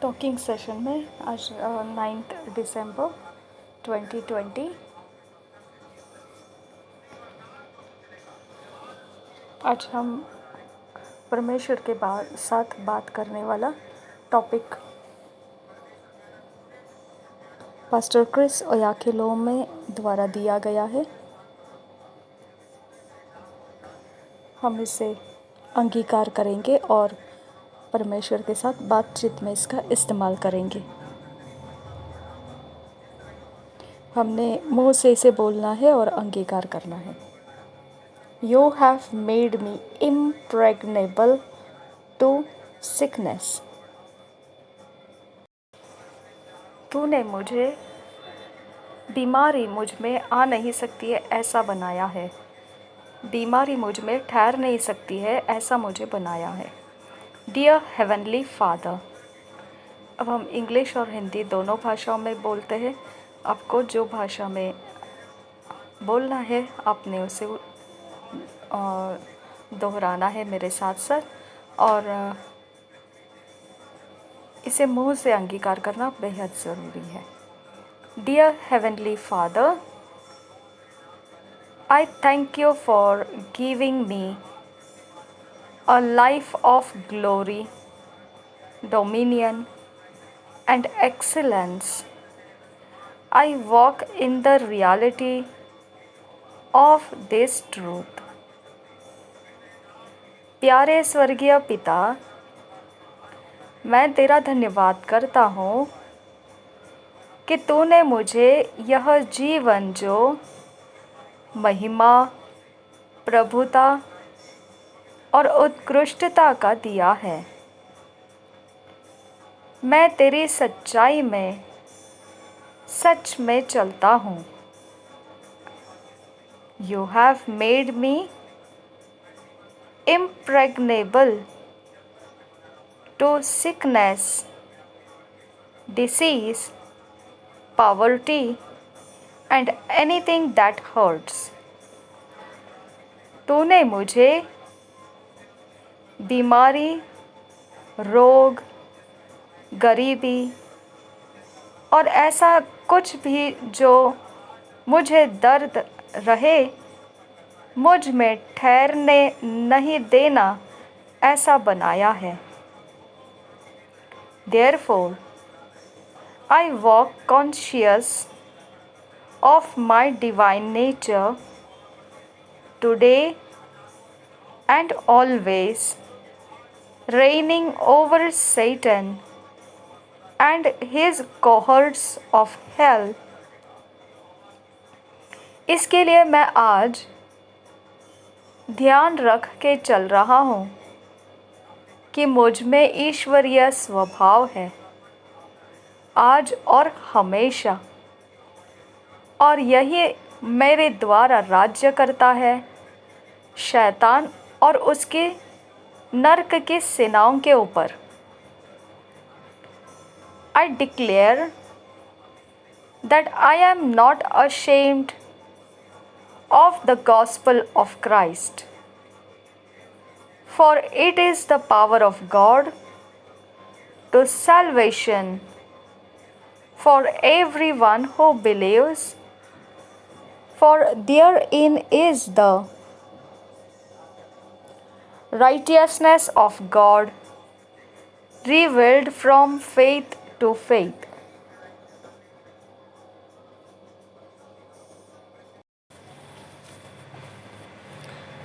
Talking session में आज 9 दिसंबर 2020 आज हम परमेश्वर के साथ बात करने वाला टॉपिक पास्टर क्रिस ओयाखिलोमे द्वारा दिया गया है। हम इसे अंगीकार करेंगे और परमेश्वर के साथ बातचीत में इसका इस्तेमाल करेंगे। हमने मुंह से इसे बोलना है और अंगीकार करना है। You have made me impregnable to sickness. तूने मुझे बीमारी मुझ में आ नहीं सकती है ऐसा बनाया है। बीमारी मुझ में ठहर नहीं सकती है ऐसा मुझे बनाया है। Dear heavenly father. अब हम इंग्लिश और हिंदी दोनों भाषाओं में बोलते हैं। आपको जो भाषा में बोलना है आपने उसे दोहराना है मेरे साथ साथ, और इसे मुंह से अंगीकार करना बेहद ज़रूरी है। Dear heavenly father, I thank you for giving me a life of glory, dominion and excellence. I walk in the reality of this truth. प्यारे स्वर्गीय पिता, मैं तेरा धन्यवाद करता हूँ कि तूने मुझे यह जीवन जो महिमा, प्रभुता और उत्कृष्टता का दिया है। मैं तेरी सच्चाई में सच में चलता हूँ। You have made me impregnable to sickness, disease, poverty, and anything that hurts. तूने मुझे बीमारी, रोग, गरीबी और ऐसा कुछ भी जो मुझे दर्द रहे मुझ में ठहरने नहीं देना ऐसा बनाया है। Therefore, I walk conscious of my divine nature today and always, reigning over Satan and his cohorts of hell. इसके लिए मैं आज ध्यान रख के चल रहा हूँ कि मुझ में ईश्वरीय स्वभाव है आज और हमेशा, और यही मेरे द्वारा राज्य करता है शैतान और उसके नरक की सेनाओं के ऊपर। I declare that I am not ashamed of the gospel of Christ, for it is the power of God to salvation for everyone who believes, for therein is the righteousness of God revealed from faith to faith.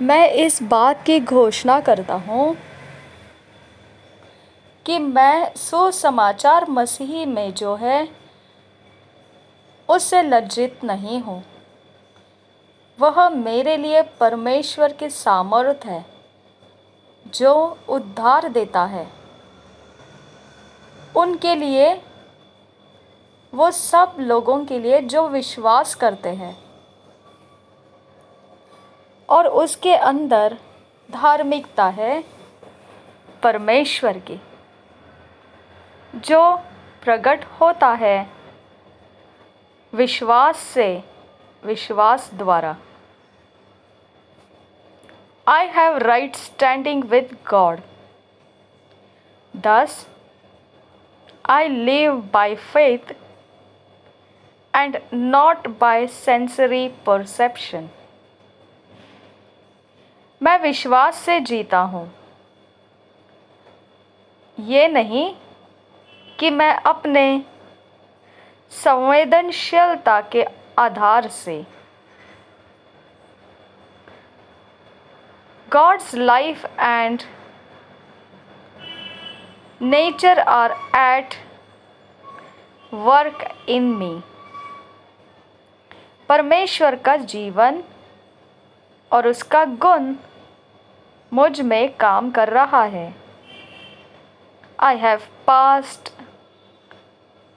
मैं इस बात की घोषणा करता हूँ कि मैं सुसमाचार मसीह में जो है उससे लज्जित नहीं हूँ। वह मेरे लिए परमेश्वर की सामर्थ है जो उद्धार देता है उनके लिए, वो सब लोगों के लिए जो विश्वास करते हैं और उसके अंदर धार्मिकता है परमेश्वर की जो प्रकट होता है विश्वास द्वारा। I have right standing with God. Thus, I live by faith and not by sensory perception. मैं विश्वास से जीता हूँ, ये नहीं कि मैं अपने संवेदनशीलता के आधार से। God's life and nature are at work in me. परमेश्वर का जीवन और उसका गुण मुझ में काम कर रहा है। I have passed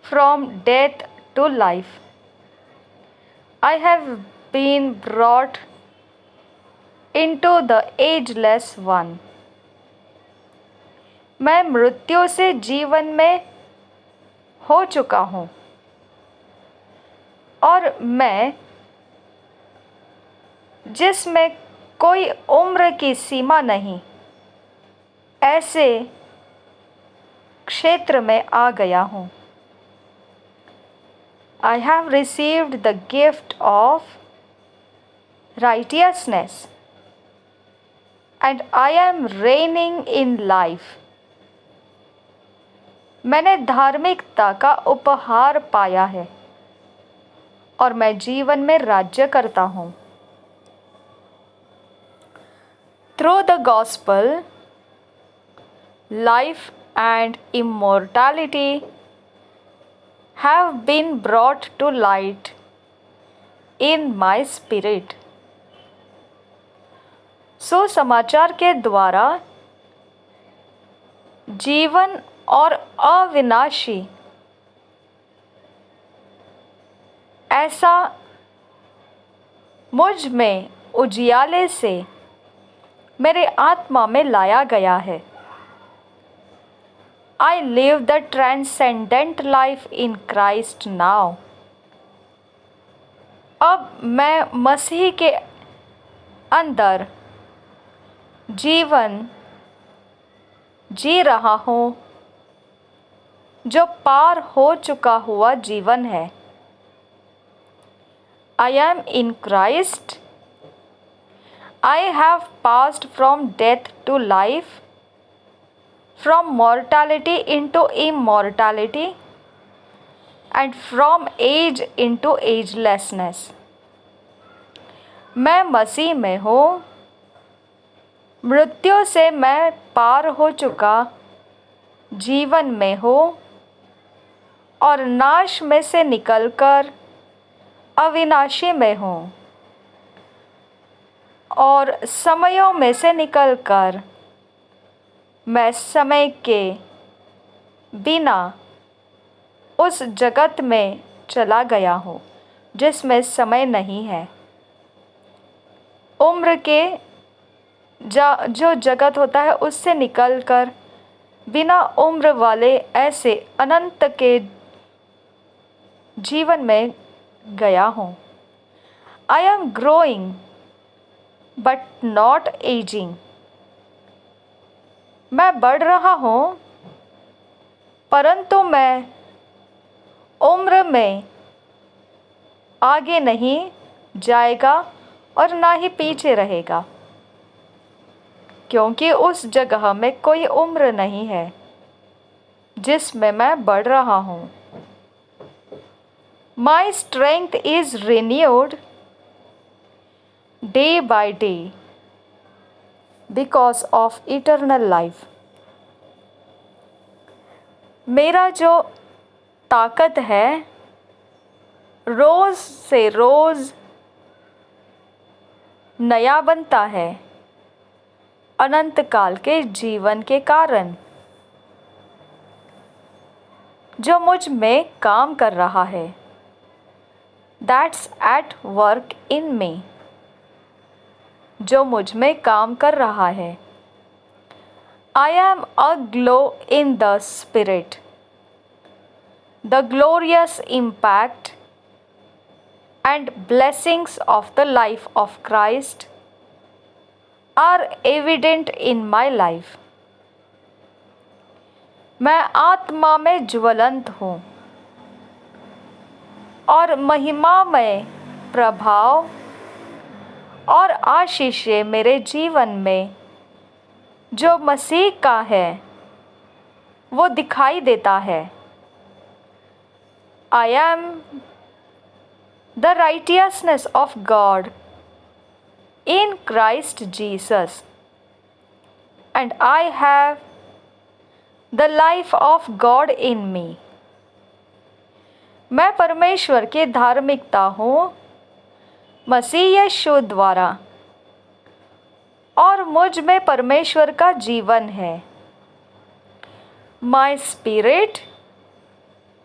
from death to life. I have been brought into the ageless one. मैं मृत्यु से जीवन में हो चुका हूँ और मैं जिसमें कोई उम्र की सीमा नहीं, ऐसे क्षेत्र में आ गया हूँ। I have received the gift of righteousness and I am reigning in life. मैंने धार्मिकता का उपहार पाया है और मैं जीवन में राज्य करता हूँ। Through the gospel, life and immortality have been brought to light in my spirit. सुसमाचार के द्वारा जीवन और अविनाशी ऐसा मुझ में उजियाले से मेरे आत्मा में लाया गया है। I live the transcendent life in Christ now. अब मैं मसीह के अंदर जीवन जी रहा हूँ जो पार हो चुका हुआ जीवन है। I am in Christ. I have passed from death to life, from mortality into immortality, and from age into agelessness. मैं मसीह में हूँ, मृत्यु से मैं पार हो चुका जीवन में हूँ और नाश में से निकलकर अविनाशी में हूँ और समयों में से निकलकर मैं समय के बिना उस जगत में चला गया हूँ जिसमें समय नहीं है। उम्र के जो जगत होता है उससे निकलकर बिना उम्र वाले ऐसे अनंत के जीवन में गया हूँ। I am growing but not aging. मैं बढ़ रहा हूँ परंतु मैं उम्र में आगे नहीं जाएगा और ना ही पीछे रहेगा, क्योंकि उस जगह में कोई उम्र नहीं है जिसमें मैं बढ़ रहा हूँ। My strength is renewed day by day because of eternal life. मेरा जो ताकत है रोज़ से रोज़ नया बनता है अनंत काल के जीवन के कारण जो मुझ में काम कर रहा है। That's at work in me. जो मुझ में काम कर रहा है। I am aglow in the spirit. The glorious impact and blessings of the life of Christ are evident in my life. मैं आत्मा में ज्वलंत हूँ और महिमामय प्रभाव और आशीषें मेरे जीवन में जो मसीह का है वो दिखाई देता है। I am the righteousness of God in Christ Jesus, and I have the life of God in me. मैं परमेश्वर की धार्मिकता हूँ मसीह यीशु द्वारा और मुझ में परमेश्वर का जीवन है। My spirit,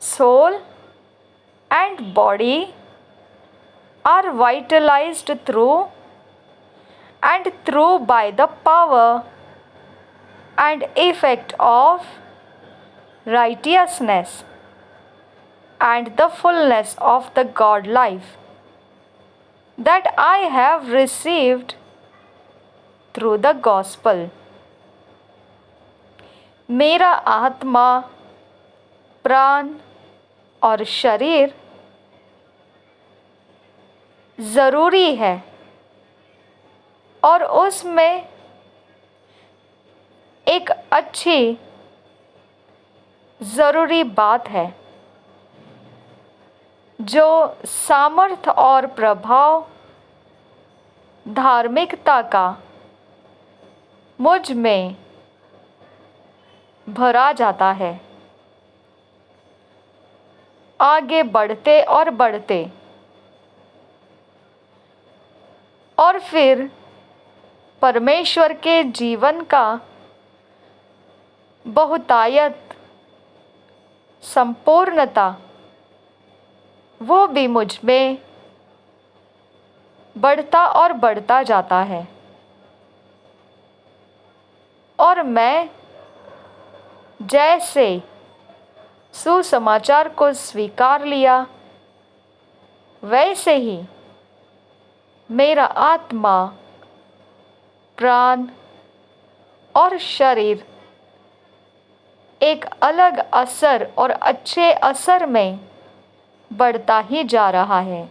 soul and body are vitalized through and through by the power and effect of righteousness and the fullness of the God life that I have received through the gospel. मेरा आत्मा, प्राण और शरीर ज़रूरी है और उसमें एक अच्छी ज़रूरी बात है जो सामर्थ और प्रभाव धार्मिकता का मुझ में भरा जाता है। आगे बढ़ते और बढ़ते और फिर परमेश्वर के जीवन का बहुतायत, संपूर्णता वो भी मुझ में बढ़ता और बढ़ता जाता है और मैं जैसे सुसमाचार को स्वीकार लिया वैसे ही मेरा आत्मा, प्राण और शरीर एक अलग असर और अच्छे असर में बढ़ता ही जा रहा है।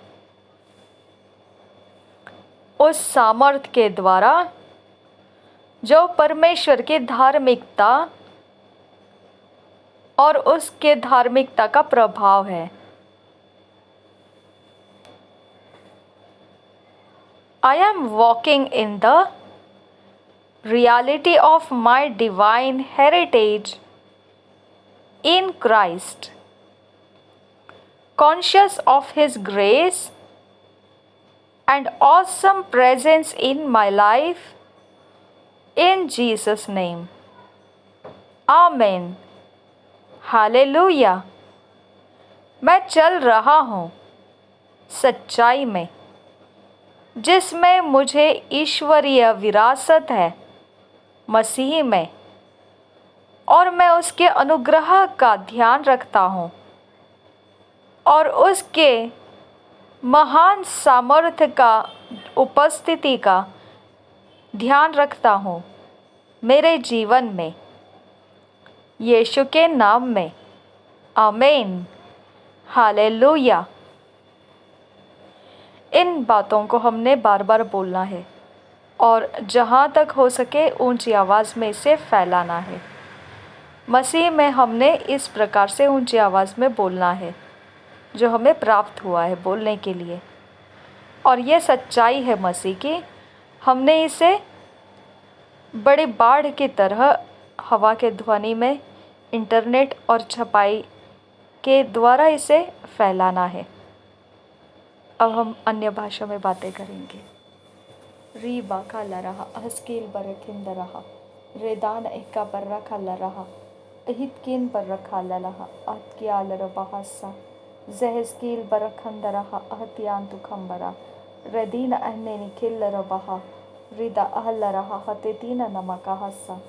उस सामर्थ के द्वारा जो परमेश्वर की धार्मिकता और उसके धार्मिकता का प्रभाव है। I am walking in the reality of my divine heritage in Christ, conscious of His grace and awesome presence in my life, in Jesus' name. Amen. Hallelujah. मैं चल रहा हूँ सच्चाई में जिसमें मुझे ईश्वरीय विरासत है मसीह में और मैं उसके अनुग्रह का ध्यान रखता हूँ और उसके महान सामर्थ्य का उपस्थिति का ध्यान रखता हूँ मेरे जीवन में, यीशु के नाम में। आमीन। हालेलुया। इन बातों को हमने बार बार बोलना है और जहाँ तक हो सके ऊंची आवाज़ में इसे फैलाना है। मसीह में हमने इस प्रकार से ऊंची आवाज़ में बोलना है जो हमें प्राप्त हुआ है बोलने के लिए, और ये सच्चाई है मसीह की। हमने इसे बड़ी बाढ़ की तरह हवा के ध्वनि में, इंटरनेट और छपाई के द्वारा इसे फैलाना है। अब हम अन्य भाषा में बातें करेंगे। री बाका लरहा हस्कील बरखिंद रहा रेदान एका बर्रखा लरहा अहितकिन बर्रखा ललहा अहत्किया लरबहसा जहस्कील बरखंद रहा अहतियान तुखंबरा रदीन अहने निखिल लरबहा रिदा अहल रहा हतेतीन नमका हस्सा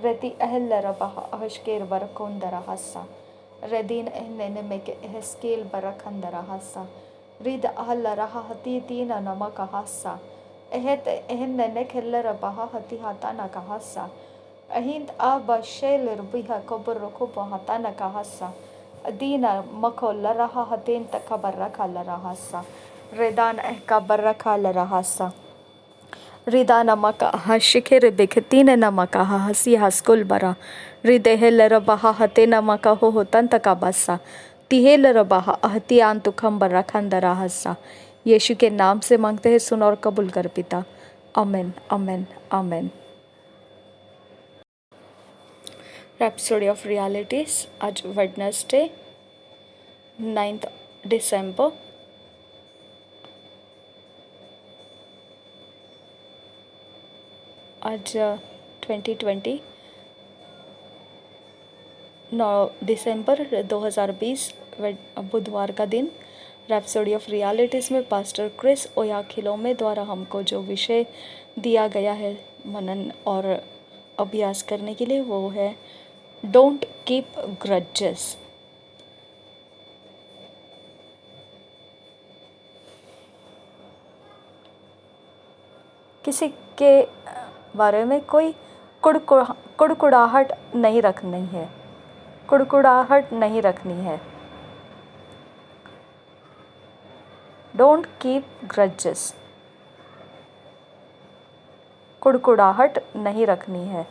रति अहल रबहा अहशकेर बरकुंद रहसा रदीन अहने नमेके अहस्कील बरखंद रहसा रिद अहल रहा हतीतीन नमका हस्सा एहत एहन नने खिल्ल रबहा हति हाता नका हस्सा Ahind aba sheler biha koboroko bohata nakahasa. Adina makola raha hatin takabaraka la rahasa. Redan kabaraka la rahasa. Rida namaka hashikir bikhatina namaka hasi haskul bara. Ridehel rabaha hate namaka ho hotan takabasa. तिहेल रबाहा अहतियान तुखम बर्रा खंदरा हस्सा। यीशु के नाम से मांगते हैं, सुन और कबूल कर पिता। आमीन आमीन आमीन। रैप्सोडी ऑफ रियलिटीज आज वेडनेसडे 9 दिसंबर। आज 2020 9 दिसंबर 2020 बुधवार का दिन। रैप्सोडी ऑफ रियलिटीज़ में पास्टर क्रिस ओयाखिलोमे द्वारा हमको जो विषय दिया गया है मनन और अभ्यास करने के लिए, वो है डोंट कीप ग्रजेस। किसी के बारे में कोई कुड़कुड़ाहट नहीं रखनी है, कुड़कुड़ाहट नहीं रखनी है। डोंट कीप ग्रजेस, कुड़कुड़ाहट नहीं रखनी है।